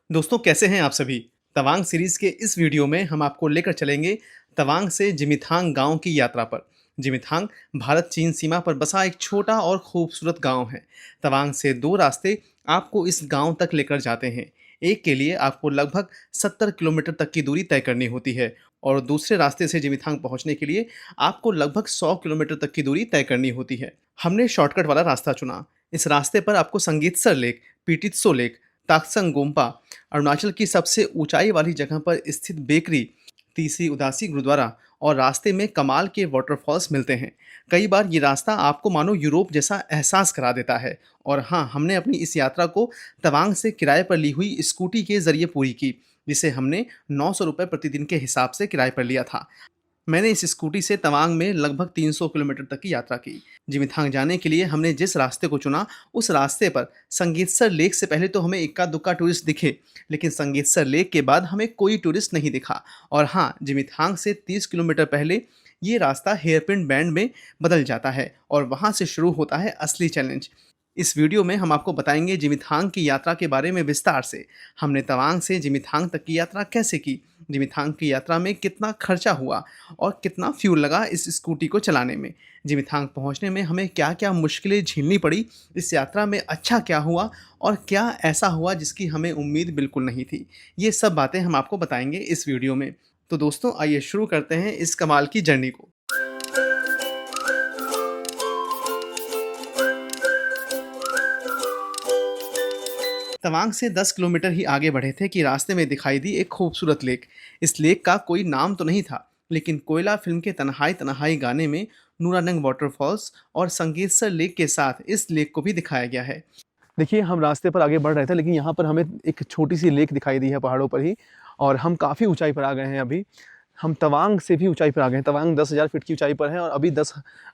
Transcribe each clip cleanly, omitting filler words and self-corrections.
दोस्तों कैसे हैं आप सभी? तवांग सीरीज़ के इस वीडियो में हम आपको लेकर चलेंगे तवांग से जिमिथांग गाँव की यात्रा पर। जिमिथांग भारत-चीन सीमा पर बसा एक छोटा और खूबसूरत गाँव है। तवांग से 2 रास्ते आपको इस गाँव तक लेकर जाते हैं। एक के लिए आपको लगभग 70 किलोमीटर तक की दूरी तय करनी होती है और दूसरे रास्ते से जिमिथांग पहुँचने के लिए आपको लगभग 100 किलोमीटर तक की दूरी तय करनी होती है। हमने शॉर्टकट वाला रास्ता चुना। इस रास्ते पर आपको संगीतसर लेक, पीटित्सो लेक, ताक्संग गोम्पा, अरुणाचल की सबसे ऊंचाई वाली जगह पर स्थित बेकरी, तीसरी उदासी गुरुद्वारा और रास्ते में कमाल के वाटरफॉल्स मिलते हैं। कई बार ये रास्ता आपको मानो यूरोप जैसा एहसास करा देता है। और हाँ, हमने अपनी इस यात्रा को तवांग से किराए पर ली हुई स्कूटी के जरिए पूरी की, जिसे हमने 900 रुपये प्रतिदिन के हिसाब से किराए पर लिया था। मैंने इस स्कूटी से तवांग में लगभग 300 किलोमीटर तक की यात्रा की। जिमिथांग जाने के लिए हमने जिस रास्ते को चुना, उस रास्ते पर संगीतसर लेक से पहले तो हमें इक्का-दुक्का टूरिस्ट दिखे, लेकिन संगीतसर लेक के बाद हमें कोई टूरिस्ट नहीं दिखा। और हाँ, जिमिथांग से 30 किलोमीटर पहले ये रास्ता हेयरपिन बैंड में बदल जाता है और वहाँ से शुरू होता है असली चैलेंज। इस वीडियो में हम आपको बताएंगे जिमिथांग की यात्रा के बारे में विस्तार से। हमने तवांग से जिमिथांग तक की यात्रा कैसे की, जिमिथांग की यात्रा में कितना खर्चा हुआ और कितना फ्यूल लगा इस स्कूटी को चलाने में। जिमिथांग पहुंचने में हमें क्या-क्या मुश्किलें झेलनी पड़ी, इस यात्रा में अच्छा क्या हुआ और क्या ऐसा हुआ जिसकी हमें उम्मीद बिल्कुल नहीं थी। ये सब बातें हम आपको बताएंगे इस वीडियो में। तो दोस्तों आइए शुरू करते हैं इस कमाल की जर्नी को। तवांग से 10 किलोमीटर ही आगे बढ़े थे कि रास्ते में दिखाई दी एक खूबसूरत लेक। इस लेक का कोई नाम तो नहीं था, लेकिन कोयला फिल्म के तन्हाई तन्हाई गाने में नूरानंग वाटरफॉल्स और संगीतसर लेक के साथ इस लेक को भी दिखाया गया है। देखिए, हम रास्ते पर आगे बढ़ रहे थे, लेकिन यहाँ पर हमें एक छोटी-सी लेक दिखाई दी है पहाड़ों पर ही और हम काफ़ी ऊँचाई पर आ गए हैं अभी। हम तवांग से भी ऊँचाई पर आ गए हैं। तवांग 10,000 फीट की ऊँचाई पर है और अभी 10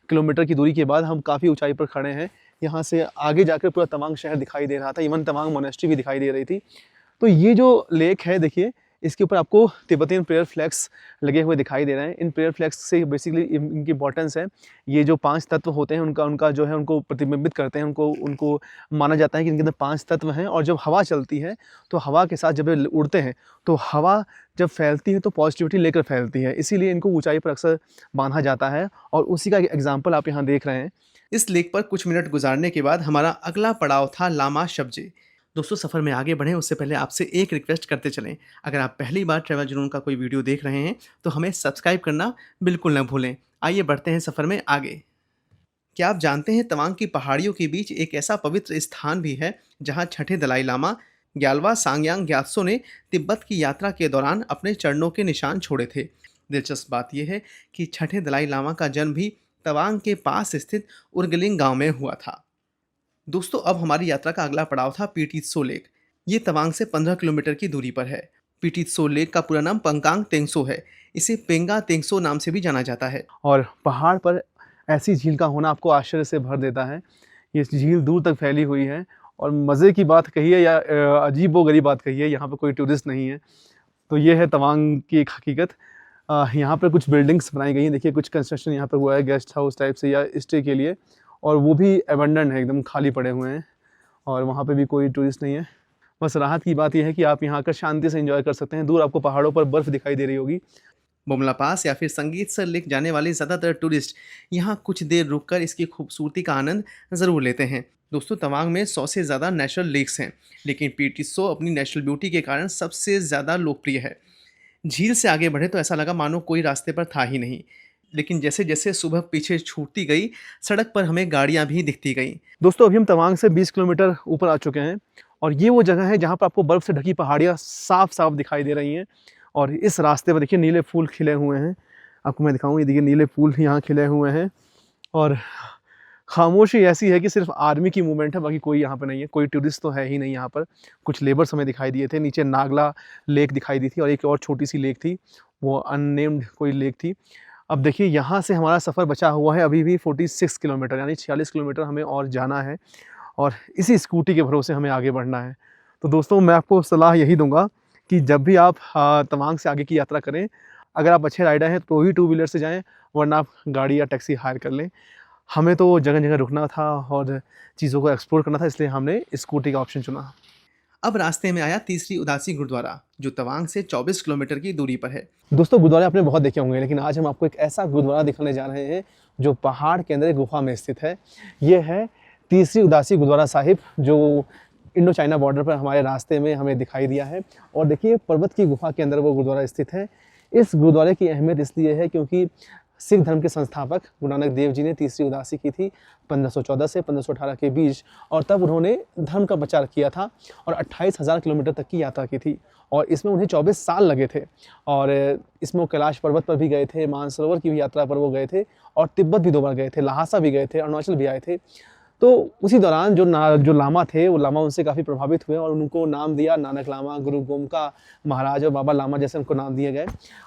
किलोमीटर की दूरी के बाद हम काफ़ी ऊँचाई पर खड़े हैं। यहाँ से आगे जाकर पूरा तवांग शहर दिखाई दे रहा था, इवन तवांग मोनेस्ट्री भी दिखाई दे रही थी। तो ये जो लेक है देखिए, इसके ऊपर आपको तिब्बतियन प्रेयर फ्लैग्स लगे हुए दिखाई दे रहे हैं। इन प्रेयर फ्लैग्स से बेसिकली इनकी इम्पोर्टेंस है, ये जो 5 तत्व होते हैं उनका उनका जो है उनको प्रतिबिंबित करते हैं, उनको उनको माना जाता है कि इनके अंदर 5 तत्व हैं और जब हवा चलती है, तो हवा के साथ जब ये उड़ते हैं, तो हवा जब फैलती है तो पॉजिटिविटी लेकर फैलती है। इसीलिए इनको ऊँचाई पर अक्सर बाँधा जाता है और उसी का एक एग्ज़ाम्पल आप यहाँ देख रहे हैं। इस लेक पर कुछ मिनट गुजारने के बाद हमारा अगला पड़ाव था लामा शब्जे। दोस्तों सफ़र में आगे बढ़ें उससे पहले आपसे एक रिक्वेस्ट करते चलें। अगर आप पहली बार ट्रैवल जुनून का कोई वीडियो देख रहे हैं तो हमें सब्सक्राइब करना बिल्कुल न भूलें। आइए बढ़ते हैं सफ़र में आगे। क्या आप जानते हैं तवांग की पहाड़ियों के बीच एक ऐसा पवित्र स्थान भी है जहां छठे दलाई लामा ग्यालवा सांग्यांग ग्यात्सो ने तिब्बत की यात्रा के दौरान अपने चरणों के निशान छोड़े थे। दिलचस्प बात यह है कि छठे दलाई लामा का जन्म भी तवांग के पास स्थित उर्गलिंग गांव में हुआ था। दोस्तों अब हमारी यात्रा का अगला पड़ाव था पीटीत्सो लेक। ये तवांग से 15 किलोमीटर की दूरी पर है। पीटीत्सो लेक का पूरा नाम पंकांग तेंगसो है। इसे पेंगा तेंगसो नाम से भी जाना जाता है। और पहाड़ पर ऐसी झील का होना आपको आश्चर्य से भर देता है। ये झील दूर तक फैली हुई है और मज़े की बात कहिए या अजीबो-गरीब बात कहिए, यहाँ पे कोई टूरिस्ट नहीं है। तो ये है तवांग की एक हकीकत। यहाँ पर कुछ बिल्डिंग्स बनाई गई हैं। देखिए, कुछ कंस्ट्रक्शन यहाँ पर हुआ है गेस्ट हाउस टाइप से या स्टे के लिए, और वो भी अबैंडन्ड है, एकदम खाली पड़े हुए हैं और वहाँ पे भी कोई टूरिस्ट नहीं है। बस राहत की बात ये है कि आप यहाँ आकर शांति से एंजॉय कर सकते हैं। दूर आपको पहाड़ों पर बर्फ़ दिखाई दे रही होगी। बुमला पास या फिर संगीतसर लेक जाने वाले ज़्यादातर टूरिस्ट यहाँ कुछ देर रुककर इसकी खूबसूरती का आनंद ज़रूर लेते हैं। दोस्तों तवांग में 100 से ज़्यादा नेचुरल लेक्स हैं, लेकिन पीटीत्सो अपनी नेचुरल ब्यूटी के कारण सबसे ज़्यादा लोकप्रिय है। झील से आगे बढ़े तो ऐसा लगा मानो कोई रास्ते पर था ही नहीं, लेकिन जैसे जैसे सुबह पीछे छूटती गई, सड़क पर हमें गाड़ियाँ भी दिखती गईं। दोस्तों, अभी हम तवांग से 20 किलोमीटर ऊपर आ चुके हैं और ये वो जगह है जहाँ पर आपको बर्फ़ से ढकी पहाड़ियाँ साफ-साफ दिखाई दे रही हैं। और इस रास्ते पर देखिए नीले फूल खिले हुए हैं। आपको मैं दिखाऊँ, ये देखिए नीले फूल यहाँ खिले हुए हैं और खामोशी ऐसी है कि सिर्फ आर्मी की मूवमेंट है, बाकी कोई यहाँ पे नहीं है। कोई टूरिस्ट तो है ही नहीं यहाँ पर। कुछ लेबर्स हमें दिखाई दिए थे। नीचे नागला लेक दिखाई दी थी और एक और छोटी-सी लेक थी, वो अननेम्ड कोई लेक थी। अब देखिए, यहाँ से हमारा सफ़र बचा हुआ है अभी भी 46 किलोमीटर, यानी 46 किलोमीटर हमें और जाना है और इसी स्कूटी के भरोसे हमें आगे बढ़ना है। तो दोस्तों, मैं आपको सलाह यही दूँगा कि जब भी आप तवांग से आगे की यात्रा करें, अगर आप अच्छे राइडर हैं तो ही टू व्हीलर से जाएँ, वरना आप गाड़ी या टैक्सी हायर कर लें। हमें तो जगह-जगह रुकना था और चीज़ों को एक्सप्लोर करना था, इसलिए हमने स्कूटी का ऑप्शन चुना। अब रास्ते में आया तीसरी उदासी गुरुद्वारा, जो तवांग से 24 किलोमीटर की दूरी पर है। दोस्तों गुरुद्वारे आपने बहुत देखे होंगे, लेकिन आज हम आपको एक ऐसा गुरुद्वारा दिखाने जा रहे हैं जो पहाड़ के अंदर एक गुफा में स्थित है। ये है तीसरी उदासी गुरुद्वारा साहिब, जो इंडो चाइना बॉर्डर पर हमारे रास्ते में हमें दिखाई दिया है। और देखिए पर्वत की गुफा के अंदर वो गुरुद्वारा स्थित है। इस गुरुद्वारे की अहमियत इसलिए है क्योंकि सिख धर्म के संस्थापक गुरु नानक देव जी ने तीसरी उदासी की थी 1514 से 1518 के बीच, और तब उन्होंने धर्म का प्रचार किया था और 28,000 किलोमीटर तक की यात्रा की थी, और इसमें उन्हें 24 साल लगे थे। और इसमें वो कैलाश पर्वत पर भी गए थे, मानसरोवर की भी यात्रा पर वो गए थे, और तिब्बत भी 2 बार गए थे, लहासा भी गए थे, अरुणाचल भी आए थे। तो उसी दौरान जो लामा थे, वो लामा उनसे काफ़ी प्रभावित हुए और उनको नाम दिया नानक लामा, गुरु गोमका महाराज और बाबा लामा जैसे उनको नाम दिए गए।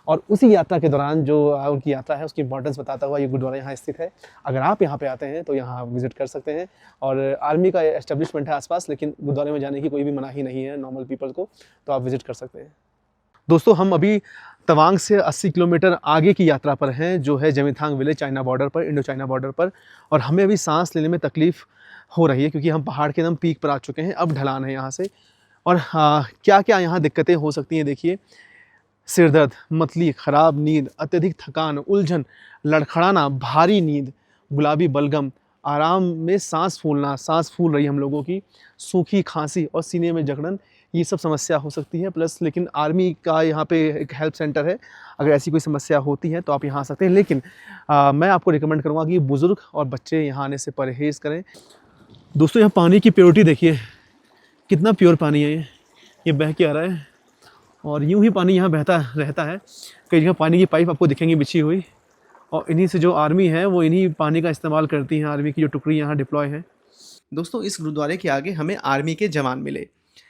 और उसी यात्रा के दौरान जो उनकी यात्रा है उसकी इंपॉर्टेंस बताता हुआ ये गुरुद्वारा यहाँ स्थित है। अगर आप यहाँ पे आते हैं तो यहाँ विजिट कर सकते हैं। और आर्मी का एस्टेब्लिशमेंट है आसपास, लेकिन गुरुद्वारे में जाने की कोई भी मनाही नहीं है नॉर्मल पीपल को, तो आप विजिट कर सकते हैं। दोस्तों हम अभी तवांग से 80 किलोमीटर आगे की यात्रा पर हैं, जो है जमिथांग विलेज, चाइना बॉर्डर पर, इंडो चाइना बॉर्डर पर। और हमें अभी सांस लेने में तकलीफ़ हो रही है क्योंकि हम पहाड़ के एकदम पीक पर आ चुके हैं, अब ढलान है यहाँ से। और क्या क्या यहाँ दिक्कतें हो सकती हैं देखिए। सिर दर्द, मतली, ख़राब नींद, अत्यधिक थकान, उलझन, लड़खड़ाना, भारी नींद, गुलाबी बलगम, आराम में सांस फूल रही हम लोगों की, सूखी खांसी और सीने में जकड़न, ये सब समस्या हो सकती है। प्लस लेकिन आर्मी का यहाँ पे एक हेल्प सेंटर है, अगर ऐसी कोई समस्या होती है तो आप यहाँ आ सकते हैं। लेकिन मैं आपको रिकमेंड करूँगा कि बुज़ुर्ग और बच्चे यहाँ आने से परहेज़ करें। दोस्तों यहाँ पानी की प्योरिटी देखिए, कितना प्योर पानी है ये बह के आ रहा है, और यूँ ही पानी यहाँ बहता रहता है। कई जगह पानी की पाइप आपको दिखेंगी बिछी हुई, और इन्हीं से जो आर्मी है वो इन्हीं पानी का इस्तेमाल करती हैं। आर्मी की जो टुकड़ी यहाँ डिप्लॉय है। दोस्तों इस गुरुद्वारे के आगे हमें आर्मी के जवान मिले।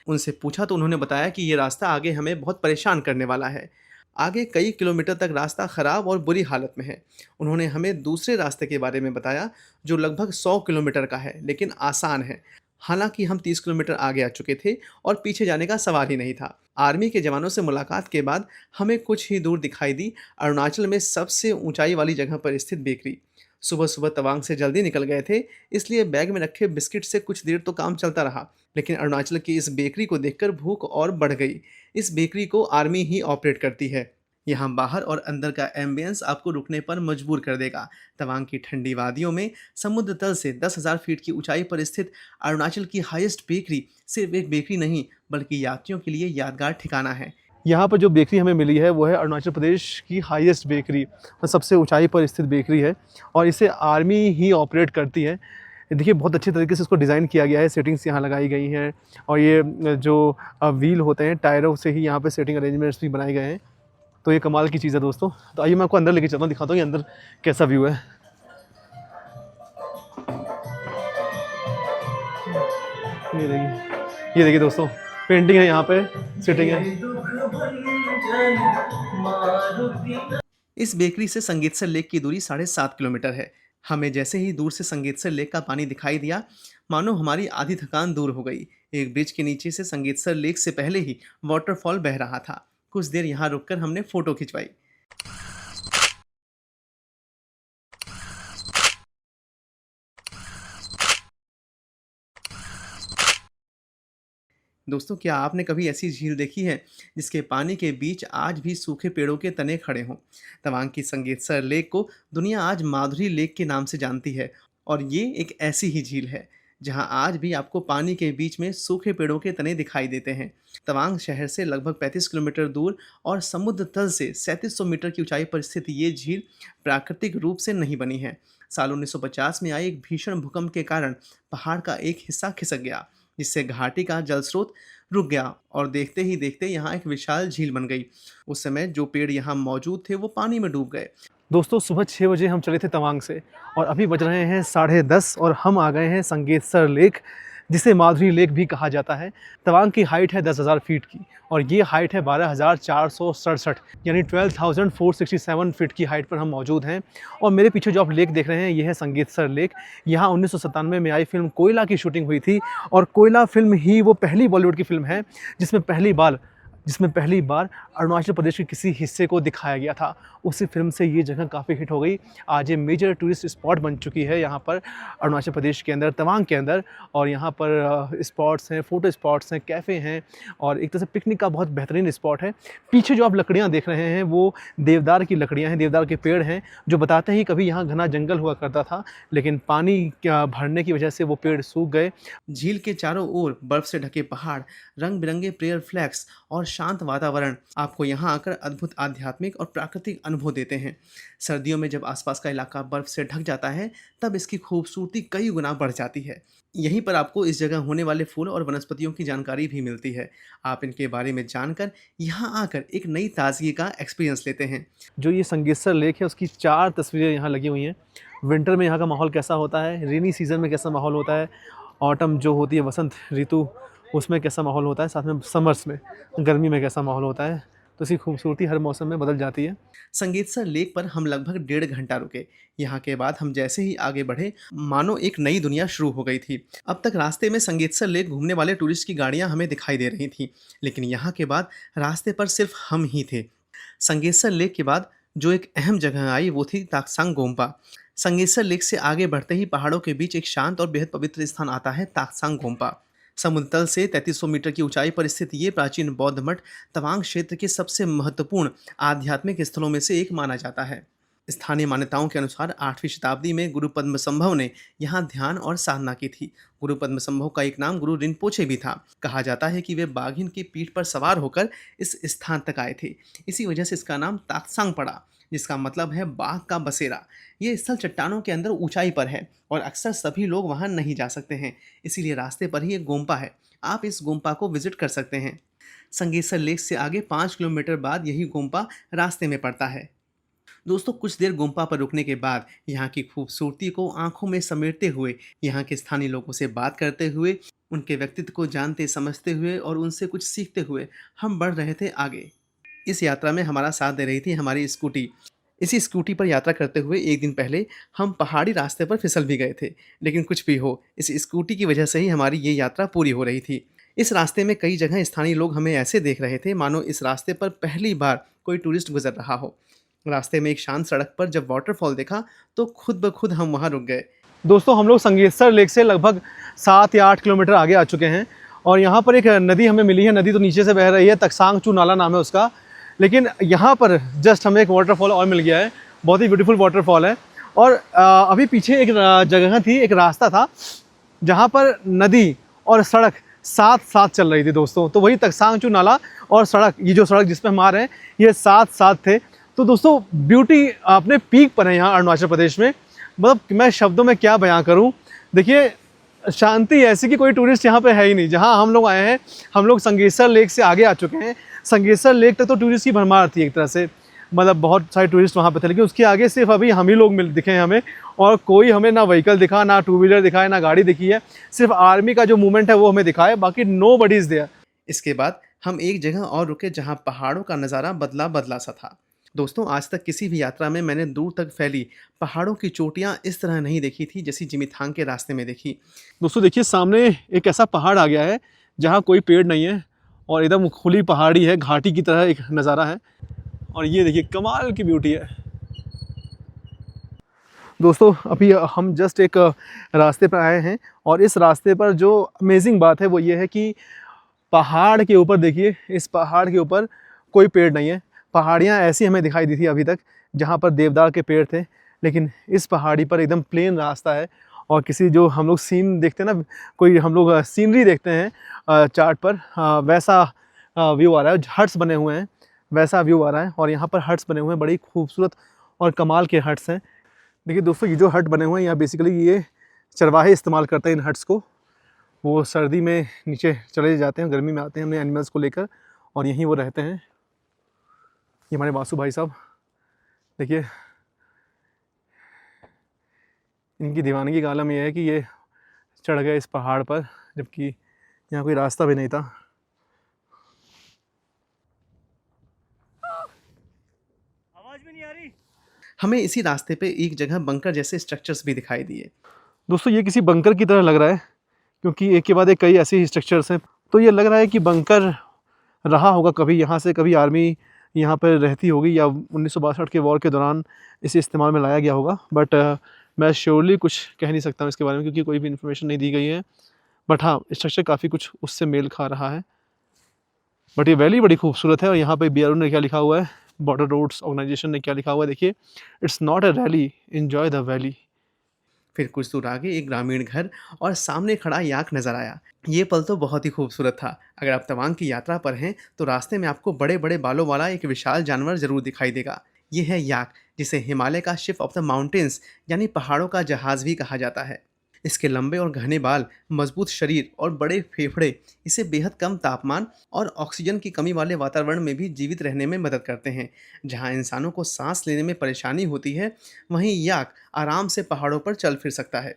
उनसे पूछा तो उन्होंने बताया कि ये रास्ता आगे हमें बहुत परेशान करने वाला है। आगे कई किलोमीटर तक रास्ता ख़राब और बुरी हालत में है। उन्होंने हमें दूसरे रास्ते के बारे में बताया जो लगभग 100 किलोमीटर का है, लेकिन आसान है। हालांकि हम 30 किलोमीटर आगे आ चुके थे और पीछे जाने का सवाल ही नहीं था। आर्मी के जवानों से मुलाकात के बाद हमें कुछ ही दूर दिखाई दी अरुणाचल में सबसे ऊंचाई वाली जगह पर स्थित बेकरी। सुबह सुबह तवांग से जल्दी निकल गए थे, इसलिए बैग में रखे बिस्किट से कुछ देर तो काम चलता रहा, लेकिन अरुणाचल की इस बेकरी को देखकर भूख और बढ़ गई। इस बेकरी को आर्मी ही ऑपरेट करती है। यहाँ बाहर और अंदर का एम्बियंस आपको रुकने पर मजबूर कर देगा। तवांग की ठंडी वादियों में समुद्र तल से 10,000 फीट की ऊंचाई पर स्थित अरुणाचल की हाईएस्ट बेकरी सिर्फ एक बेकरी नहीं, बल्कि यात्रियों के लिए यादगार ठिकाना है। यहाँ पर जो बेकरी हमें मिली है वो है अरुणाचल प्रदेश की हाईएस्ट बेकरी, सबसे ऊंचाई पर स्थित बेकरी है, और इसे आर्मी ही ऑपरेट करती है। देखिए बहुत अच्छे तरीके से इसको डिज़ाइन किया गया है, सेटिंग्स यहाँ लगाई गई हैं, और ये जो व्हील होते हैं टायरों से ही यहाँ पे सेटिंग अरेंजमेंट्स भी बनाए गए हैं। तो ये कमाल की चीज़ है दोस्तों। तो आइए मैं आपको अंदर लेके चलता हूँ, दिखाता हूँ ये अंदर कैसा व्यू है। ये देखिए दोस्तों, पेंटिंग है यहाँ पे, सेटिंग है। इस बेकरी से संगीतसर लेक की दूरी 7.5 किलोमीटर है। हमें जैसे ही दूर से संगीतसर लेक का पानी दिखाई दिया, मानो हमारी आधी थकान दूर हो गई। एक ब्रिज के नीचे से संगीतसर लेक से पहले ही वाटरफॉल बह रहा था। कुछ देर यहाँ रुककर हमने फ़ोटो खिंचवाई। दोस्तों क्या आपने कभी ऐसी झील देखी है जिसके पानी के बीच आज भी सूखे पेड़ों के तने खड़े हों? तवांग की संगीतसर लेक को दुनिया आज माधुरी लेक के नाम से जानती है, और ये एक ऐसी ही झील है जहां आज भी आपको पानी के बीच में सूखे पेड़ों के तने दिखाई देते हैं। तवांग शहर से लगभग 35 किलोमीटर दूर और समुद्र तल से 3700 मीटर की ऊंचाई पर स्थित ये झील प्राकृतिक रूप से नहीं बनी है। साल 1950 में आए एक भीषण भूकंप के कारण पहाड़ का एक हिस्सा खिसक गया, जिससे घाटी का जल स्रोत रुक गया और देखते ही देखते यहाँ एक विशाल झील बन गई। उस समय जो पेड़ यहाँ मौजूद थे वो पानी में डूब गए। दोस्तों सुबह 6 बजे हम चले थे तवांग से, और अभी बज रहे हैं 10:30 और हम आ गए हैं संगीतसर लेक, जिसे माधुरी लेक भी कहा जाता है। तवांग की हाइट है 10,000 फीट की, और ये हाइट है 12,467 यानी 12,467 फीट की हाइट पर हम मौजूद हैं। और मेरे पीछे जो आप लेक देख रहे हैं ये है संगीतसर लेक। यहाँ 1997 में आई फिल्म कोयला की शूटिंग हुई थी, और कोयला फिल्म ही वो पहली बॉलीवुड की फिल्म है जिसमें पहली बार जिसमें पहली बार अरुणाचल प्रदेश के किसी हिस्से को दिखाया गया था। उसी फिल्म से ये जगह काफ़ी हिट हो गई। आज ये मेजर टूरिस्ट स्पॉट बन चुकी है यहाँ पर अरुणाचल प्रदेश के अंदर, तवांग के अंदर। और यहाँ पर स्पॉट्स हैं, फ़ोटो स्पॉट्स हैं, कैफ़े हैं और एक तरह से पिकनिक का बहुत बेहतरीन स्पॉट है। पीछे जो आप लकड़ियाँ देख रहे हैं वो देवदार की लकड़ियाँ हैं, देवदार के पेड़ हैं, जो बताते हैं कभी यहाँ घना जंगल हुआ करता था, लेकिन पानी भरने की वजह से वो पेड़ सूख गए। झील के चारों ओर बर्फ से ढके पहाड़, रंग बिरंगे प्रेयर फ्लैग्स और शांत वातावरण आपको यहाँ आकर अद्भुत आध्यात्मिक और प्राकृतिक अनुभव देते हैं। सर्दियों में जब आसपास का इलाका बर्फ से ढक जाता है, तब इसकी खूबसूरती कई गुना बढ़ जाती है। यहीं पर आपको इस जगह होने वाले फूल और वनस्पतियों की जानकारी भी मिलती है। आप इनके बारे में जानकर यहाँ आकर एक नई ताजगी का एक्सपीरियंस लेते हैं। जो ये संगेश्वर लेक है उसकी 4 तस्वीरें यहाँ लगी हुई हैं। विंटर में यहाँ का माहौल कैसा होता है, रेनी सीज़न में कैसा माहौल होता है, ऑटम जो होती है वसंत ऋतु, उसमें कैसा माहौल होता है, साथ में समर्स में, गर्मी में कैसा माहौल होता है। तो इसकी खूबसूरती हर मौसम में बदल जाती है। संगीतसर लेक पर हम लगभग 1.5 घंटा रुके। यहाँ के बाद हम जैसे ही आगे बढ़े, मानो एक नई दुनिया शुरू हो गई थी। अब तक रास्ते में संगीतसर लेक घूमने वाले टूरिस्ट की गाड़ियाँ हमें दिखाई दे रही थीं, लेकिन यहाँ के बाद रास्ते पर सिर्फ हम ही थे। संगीतसर लेक के बाद जो एक अहम जगह आई वो थी ताकसांग गोम्पा। संगीतसर लेक से आगे बढ़ते ही पहाड़ों के बीच एक शांत और बेहद पवित्र स्थान आता है, ताकसांग गोम्पा। समुद्र तल से 3300 मीटर की ऊंचाई पर स्थित ये प्राचीन बौद्ध मठ तवांग क्षेत्र के सबसे महत्वपूर्ण आध्यात्मिक स्थलों में से एक माना जाता है। स्थानीय मान्यताओं के अनुसार 8वीं शताब्दी में गुरु पद्मसंभव ने यहाँ ध्यान और साधना की थी। गुरु पद्मसंभव का एक नाम गुरु रिनपोचे भी था। कहा जाता है कि वे बाघिन की पीठ पर सवार होकर इस स्थान तक आए थे। इसी वजह से इसका नाम ताकसांग पड़ा, जिसका मतलब है बाघ का बसेरा। ये स्थल चट्टानों के अंदर ऊंचाई पर है और अक्सर सभी लोग वहां नहीं जा सकते हैं, इसीलिए रास्ते पर ही एक गोम्पा है। आप इस गोम्पा को विजिट कर सकते हैं। संगेश्वर लेक से आगे 5 किलोमीटर बाद यही गोम्पा रास्ते में पड़ता है। दोस्तों, कुछ देर गोम्पा पर रुकने के बाद यहाँ की खूबसूरती को आंखों में समेटते हुए, यहाँ के स्थानीय लोगों से बात करते हुए, उनके व्यक्तित्व को जानते समझते हुए और उनसे कुछ सीखते हुए हम बढ़ रहे थे आगे। इस यात्रा में हमारा साथ दे रही थी हमारी स्कूटी। इसी स्कूटी पर यात्रा करते हुए एक दिन पहले हम पहाड़ी रास्ते पर फिसल भी गए थे, लेकिन कुछ भी हो, इस स्कूटी की वजह से ही हमारी ये यात्रा पूरी हो रही थी। इस रास्ते में कई जगह स्थानीय लोग हमें ऐसे देख रहे थे मानो इस रास्ते पर पहली बार कोई टूरिस्ट गुजर रहा हो। रास्ते में एक शांत सड़क पर जब वाटरफॉल देखा तो खुद ब खुद हम वहाँ रुक गए। दोस्तों, हम लोग संगेश्वर लेक से लगभग 7 या 8 किलोमीटर आगे आ चुके हैं और यहाँ पर एक नदी हमें मिली है। नदी तो नीचे से बह रही है, तकसांग चू नाला नाम है उसका, लेकिन यहाँ पर जस्ट हमें एक वाटरफॉल और मिल गया है। बहुत ही ब्यूटीफुल वाटरफॉल है। और अभी पीछे एक जगह थी, एक रास्ता था जहाँ पर नदी और सड़क साथ साथ चल रही थी दोस्तों। तो वही तकसांग चू नाला और सड़क, ये जो सड़क जिस पे हम आ रहे हैं, ये साथ साथ थे। तो दोस्तों, ब्यूटी अपने पीक पर है यहाँ अरुणाचल प्रदेश में। मतलब मैं शब्दों में क्या बयां करूँ। देखिए, शांति ऐसी कि कोई टूरिस्ट यहाँ पे है ही नहीं। जहाँ हम लोग आए हैं, हम लोग संगेश्वर लेक से आगे आ चुके हैं। संगेश्वर लेक तक तो टूरिस्ट की भरमार थी एक तरह से, मतलब बहुत सारे टूरिस्ट वहाँ पे थे, लेकिन उसके आगे सिर्फ अभी हम ही लोग दिखे हैं हमें, और कोई हमें ना व्हीकल दिखा, ना टू व्हीलर दिखा है, ना गाड़ी दिखी है। सिर्फ आर्मी का जो मूवमेंट है वो हमें दिखा है, बाकी नो बडी इज़ देयर। इसके बाद हम एक जगह और रुके जहाँ पहाड़ों का नज़ारा बदला बदला सा था। दोस्तों, आज तक किसी भी यात्रा में मैंने दूर तक फैली पहाड़ों की चोटियाँ इस तरह नहीं देखी थी जैसी जिमीथांग के रास्ते में देखी। दोस्तों देखिए, सामने एक ऐसा पहाड़ आ गया है जहाँ कोई पेड़ नहीं है और एकदम खुली पहाड़ी है, घाटी की तरह एक नज़ारा है। और ये देखिए, कमाल की ब्यूटी है। दोस्तों, अभी हम जस्ट एक रास्ते पर आए हैं और इस रास्ते पर जो अमेजिंग बात है वो ये है कि पहाड़ के ऊपर देखिए, इस पहाड़ के ऊपर कोई पेड़ नहीं है। पहाड़ियाँ ऐसी हमें दिखाई दी थी अभी तक जहाँ पर देवदार के पेड़ थे, लेकिन इस पहाड़ी पर एकदम प्लेन रास्ता है। और किसी जो हम लोग सीन देखते हैं ना, कोई हम लोग सीनरी देखते हैं चार्ट पर, वैसा व्यू आ रहा है। हट्स बने हुए हैं, वैसा व्यू आ रहा है। और यहाँ पर हट्स बने हुए हैं, बड़ी खूबसूरत और कमाल के हट्स हैं। देखिए दोस्तों, ये जो हट बने हुए हैं, यहाँ बेसिकली ये चरवाहे इस्तेमाल करते हैं इन हट्स को। वो सर्दी में नीचे चले जाते हैं, गर्मी में आते हैं अपने एनिमल्स को लेकर, और यहीं वो रहते हैं। ये हमारे वासु भाई साहब, देखिए, इनकी दीवानगी का आलम यह है कि ये चढ़ गए इस पहाड़ पर, जबकि यहाँ कोई रास्ता भी नहीं था। आवाज़ भी नहीं आ रही। हमें इसी रास्ते पे एक जगह बंकर जैसे स्ट्रक्चर्स भी दिखाई दिए। दोस्तों, ये किसी बंकर की तरह लग रहा है, क्योंकि एक के बाद एक कई ऐसे स्ट्रक्चर्स हैं। तो ये लग रहा है कि बंकर रहा होगा कभी यहाँ से, कभी आर्मी यहाँ पर रहती होगी या 1962 के वॉर के दौरान इसे इस्तेमाल में लाया गया होगा। बट मैं श्योरली कुछ कह नहीं सकता हूँ इसके बारे में, क्योंकि कोई भी इन्फॉर्मेशन नहीं दी गई है। बट हाँ, स्ट्रक्चर काफ़ी कुछ उससे मेल खा रहा है। बट ये वैली बड़ी खूबसूरत है। और यहाँ पे BRO ने क्या लिखा हुआ है, बॉर्डर रोड्स ऑर्गेनाइजेशन ने क्या लिखा हुआ है, देखिए, it's not a rally, enjoy the valley. फिर कुछ दूर आगे एक ग्रामीण घर और सामने खड़ा याक नजर आया। ये पल तो बहुत ही खूबसूरत था। अगर आप तवांग की यात्रा पर हैं तो रास्ते में आपको बड़े बड़े बालों वाला एक विशाल जानवर जरूर दिखाई देगा। ये है याक, जिसे हिमालय का शिप ऑफ द माउंटेन्स यानी पहाड़ों का जहाज भी कहा जाता है। इसके लंबे और घने बाल, मजबूत शरीर और बड़े फेफड़े इसे बेहद कम तापमान और ऑक्सीजन की कमी वाले वातावरण में भी जीवित रहने में मदद करते हैं। जहां इंसानों को सांस लेने में परेशानी होती है, वहीं याक आराम से पहाड़ों पर चल फिर सकता है।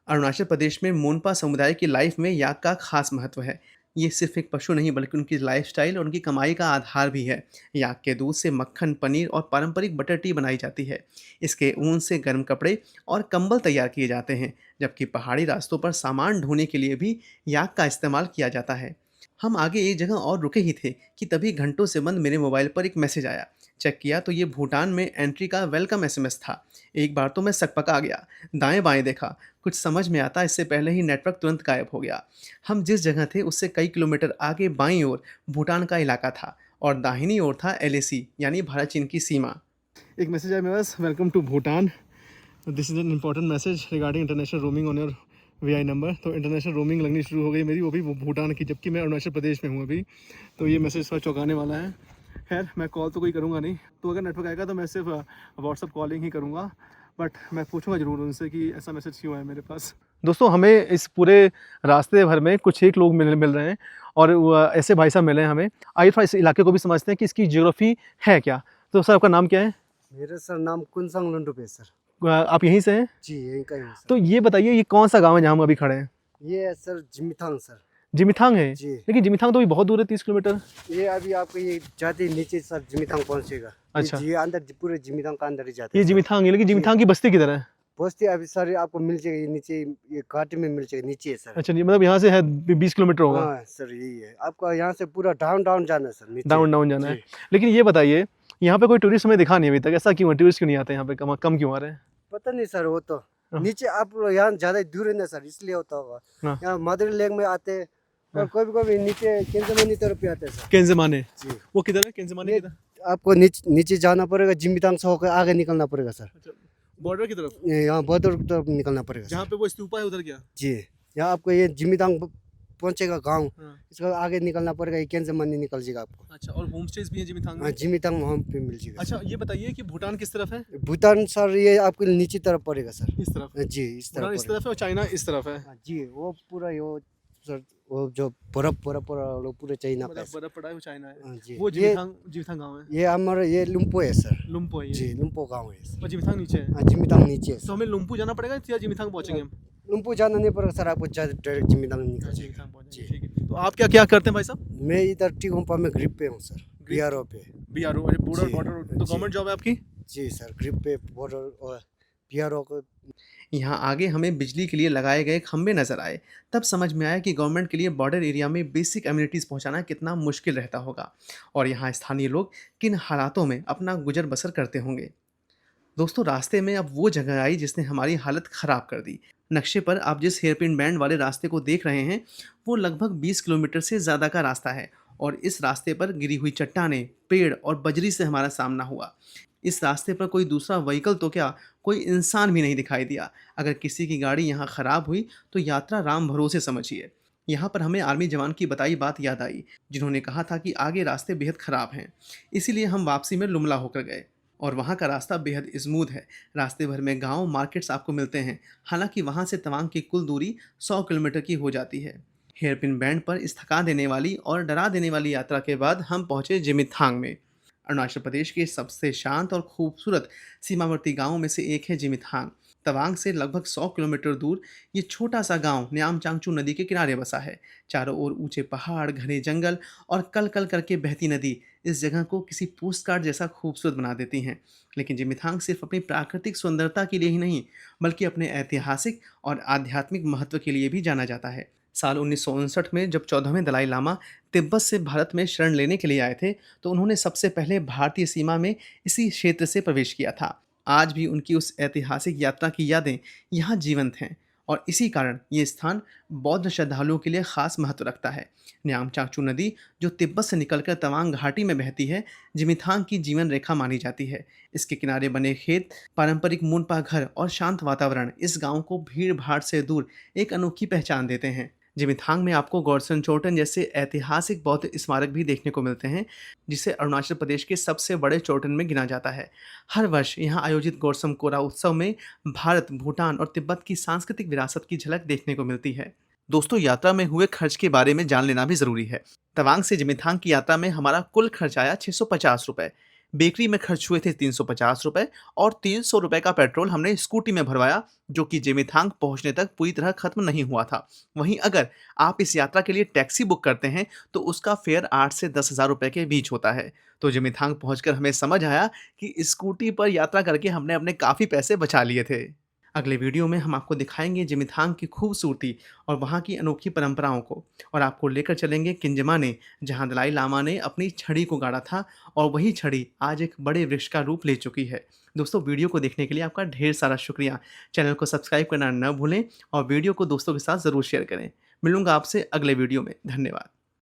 अरुणाचल प्रदेश में मोनपा समुदाय की लाइफ में याक का खास महत्व है। ये सिर्फ एक पशु नहीं बल्कि उनकी लाइफस्टाइल और उनकी कमाई का आधार भी है। याक के दूध से मक्खन, पनीर और पारंपरिक बटर टी बनाई जाती है। इसके ऊन से गर्म कपड़े और कंबल तैयार किए जाते हैं, जबकि पहाड़ी रास्तों पर सामान ढोने के लिए भी याक का इस्तेमाल किया जाता है। हम आगे एक जगह और रुके ही थे कि तभी घंटों से बंद मेरे मोबाइल पर एक मैसेज आया। चेक किया तो ये भूटान में एंट्री का वेलकम SMS था। एक बार तो मैं सकपका गया, दाएं बाएं देखा, कुछ समझ में आता इससे पहले ही नेटवर्क तुरंत गायब हो गया। हम जिस जगह थे उससे कई किलोमीटर आगे बाईं ओर भूटान का इलाका था और दाहिनी ओर था LAC यानी भारत चीन की सीमा। एक मैसेज आया मेरे पास, welcome to Bhutan, this is an important message regarding international roaming on your VI नंबर। तो इंटरनेशनल रोमिंग लगनी शुरू हो गई मेरी, वो भी भूटान की, जबकि मैं अरुणाचल प्रदेश में हूँ अभी। तो ये मैसेज थोड़ा चौंकाने वाला है। खैर, मैं कॉल तो कोई करूँगा नहीं, तो अगर नेटवर्क आएगा तो मैं सिर्फ व्हाट्सअप कॉलिंग ही करूँगा। बट मैं पूछूंगा ज़रूर उनसे कि ऐसा मैसेज क्यों है मेरे पास। दोस्तों, हमें इस पूरे रास्ते भर में कुछ एक लोग मिल रहे हैं, और ऐसे भाई साहब मिले हैं हमें। आइए थोड़ा इस इलाके को भी समझते हैं कि इसकी ज्योग्राफी है क्या। तो सर, आपका नाम क्या है? मेरा सर नाम कुनसंग लुंडुपे सर। आप यहीं से हैं? जी यहीं का ही हूँ सर। तो ये बताइए, ये कौन सा गांव है जहाँ हम अभी खड़े हैं? ये है सर जिमिथांग सर। जिमिथांग है? जी। लेकिन जिमिथांग तो भी बहुत दूर है, 30 किलोमीटर। ये अभी आपको ये जाते ही नीचे सर जिमिथांग पहुँचेगा। अच्छा। ये अंदर पूरे जिमिथांग का अंदर ही जाते ये हैं सर। जिमिथांग है, लेकिन जिमिथांग की बस्ती किधर है? पहुँचते अभी सर आपको मिल जाएगा, ये नीचे ये घाटी में मिल जाएगा, नीचे है सर। अच्छा, मतलब यहाँ से है 20 किलोमीटर होगा। हाँ सर, यही है। आपको यहाँ से पूरा डाउन डाउन जाना है सर, नीचे डाउन डाउन जाना है। जी। लेकिन ये बताइए, यहाँ पे कोई टूरिस्ट हमें दिखा नहीं अभी तक, ऐसा क्यों है? टूरिस्ट क्यों नहीं आते यहाँ पे, कम क्यों आ रहे हैं? पता नहीं सर, वो तो हाँ। नीचे आप यहाँ ज़्यादा दूर है ना सर, इसलिए होता होगा। हाँ। यहाँ मदर लेक में आते हैं, हाँ। और कभी कभी नीचे केंजमानी तरफ भी आते हैं सर। केंजमाने? जी। वो किधर है केंजमाने? ये किधर? आपको नीचे जाना पड़ेगा, जिमितांग से होकर आगे निकलना पड़ेगा सर। अच्छा, बॉर्डर की तरफ? यहाँ बॉर्डर की तरफ निकलना पड़ेगा जहाँ सर। पे वो स्तूपा है उधर क्या? जी, यहाँ आपको ये जिमितांग पहुँचेगा गांव, हाँ। इसका आगे निकलना पड़ेगा, ये केंजमानी निकल जाएगा आपको। अच्छा, और होम स्टेज भी है जिमिथांग हाँ, में? जिमितांग वहाँ पे मिल जाएगा। अच्छा, ये बताइए कि भूटान किस तरफ है? भूटान सर ये आपको नीचे तरफ पड़ेगा सर। इस तरफ? जी, इस तरफ भूटान इस तरफ है और चाइना इस तरफ है। हाँ, जी वो पूरा वो सर, वो जो बर्फ पूरे चाइना पे मतलब है सर। बर्फ पड़ा है वो चाइना है। हाँ जी, वो ये जिमिथांग गांव है। ये हमारा ये लुम्पो है सर। लुम्पो है ये? जी, लुम्पो गाँव है सर। और जिमिथांग नीचे है? हाँ, जिमितांग नीचे है तो सर। हमें लुम्पू जाना पड़ेगा या जिमिथांग पहुंचेंगे हम? लुम्पो जाना नहीं पड़ेगा सर, आपको डायरेक्ट जिमितांग निकल जाएगा। जिमिथांग पहुंचेंगे, जी। ठीक है। तो आप क्या क्या करते हैं भाई साहब? मैं इधर टिगोम्पा में ग्रिप पे हूँ सर, BRO पे। BRO, बॉर्डर जी, बॉर्डर तो जी। गवर्नमेंट जॉब है आपकी? जी सर, ग्रिप पे बॉर्डर और BRO को। यहाँ आगे हमें बिजली के लिए लगाए गए खंभे नजर आए। तब समझ में आया कि गवर्नमेंट के लिए बॉर्डर एरिया में बेसिक एम्यूनिटीज़ पहुँचाना कितना मुश्किल रहता होगा और यहाँ स्थानीय लोग किन हालातों में अपना गुजर बसर करते होंगे। दोस्तों, रास्ते में अब वो जगह आई जिसने हमारी हालत ख़राब कर दी। नक्शे पर आप जिस हेयरपिन बैंड वाले रास्ते को देख रहे हैं, वो लगभग 20 किलोमीटर से ज़्यादा का रास्ता है और इस रास्ते पर गिरी हुई चट्टानें, पेड़ और बजरी से हमारा सामना हुआ। इस रास्ते पर कोई दूसरा व्हीकल तो क्या, कोई इंसान भी नहीं दिखाई दिया। अगर किसी की गाड़ी यहाँ ख़राब हुई तो यात्रा राम भरोसे समझिए। यहाँ पर हमें आर्मी जवान की बताई बात याद आई, जिन्होंने कहा था कि आगे रास्ते बेहद ख़राब हैं, इसीलिए हम वापसी में लुमला होकर गए और वहाँ का रास्ता बेहद स्मूथ है। रास्ते भर में गांव, मार्केट्स आपको मिलते हैं। हालांकि वहाँ से तवांग की कुल दूरी 100 किलोमीटर की हो जाती है। हेयरपिन बैंड पर इस थका देने वाली और डरा देने वाली यात्रा के बाद हम पहुँचे जिमिथांग में। अरुणाचल प्रदेश के सबसे शांत और खूबसूरत सीमावर्ती गांवों में से एक है जिमिथांग। तवांग से लगभग 100 किलोमीटर दूर ये छोटा सा गांव न्यामचांगचू नदी के किनारे बसा है। चारों ओर ऊंचे पहाड़, घने जंगल और कल कल करके बहती नदी इस जगह को किसी पोस्टकार्ड जैसा खूबसूरत बना देती हैं। लेकिन जिमिथांग सिर्फ अपनी प्राकृतिक सुंदरता के लिए ही नहीं, बल्कि अपने ऐतिहासिक और आध्यात्मिक महत्व के लिए भी जाना जाता है। साल 1959 में जब 14वें दलाई लामा तिब्बत से भारत में शरण लेने के लिए आए थे, तो उन्होंने सबसे पहले भारतीय सीमा में इसी क्षेत्र से प्रवेश किया था। आज भी उनकी उस ऐतिहासिक यात्रा की यादें यहाँ जीवंत हैं और इसी कारण ये स्थान बौद्ध श्रद्धालुओं के लिए खास महत्व रखता है। न्यामचाकचू नदी जो तिब्बत से निकलकर तवांग घाटी में बहती है, जिमिथांग की जीवन रेखा मानी जाती है। इसके किनारे बने खेत, पारंपरिक मूनपा घर और शांत वातावरण इस गांव को भीड़ भाड़ से दूर एक अनोखी पहचान देते हैं। जिमिथांग में आपको गौरसन चोटन जैसे ऐतिहासिक बौद्ध स्मारक भी देखने को मिलते हैं, जिसे अरुणाचल प्रदेश के सबसे बड़े चोटन में गिना जाता है। हर वर्ष यहाँ आयोजित गोरसम कोरा उत्सव में भारत, भूटान और तिब्बत की सांस्कृतिक विरासत की झलक देखने को मिलती है। दोस्तों, यात्रा में हुए खर्च के बारे में जान लेना भी जरूरी है। तवांग से जिमिथांग की यात्रा में हमारा कुल खर्च आया 650 रुपये। बेकरी में खर्च हुए थे 350 रुपये और 300 रुपये का पेट्रोल हमने स्कूटी में भरवाया, जो कि जिमिथांग पहुंचने तक पूरी तरह खत्म नहीं हुआ था। वहीं अगर आप इस यात्रा के लिए टैक्सी बुक करते हैं तो उसका फेयर 8 से 10,000 रुपये के बीच होता है। तो जिमिथांग पहुंचकर हमें समझ आया कि स्कूटी पर यात्रा करके हमने अपने काफ़ी पैसे बचा लिए थे। अगले वीडियो में हम आपको दिखाएंगे जिमिथांग की खूबसूरती और वहाँ की अनोखी परंपराओं को, और आपको लेकर चलेंगे किंजमाने, जहाँ दलाई लामा ने अपनी छड़ी को गाड़ा था और वही छड़ी आज एक बड़े वृक्ष का रूप ले चुकी है। दोस्तों, वीडियो को देखने के लिए आपका ढेर सारा शुक्रिया। चैनल को सब्सक्राइब करना न भूलें और वीडियो को दोस्तों के साथ ज़रूर शेयर करें। मिलूंगा आपसे अगले वीडियो में। धन्यवाद।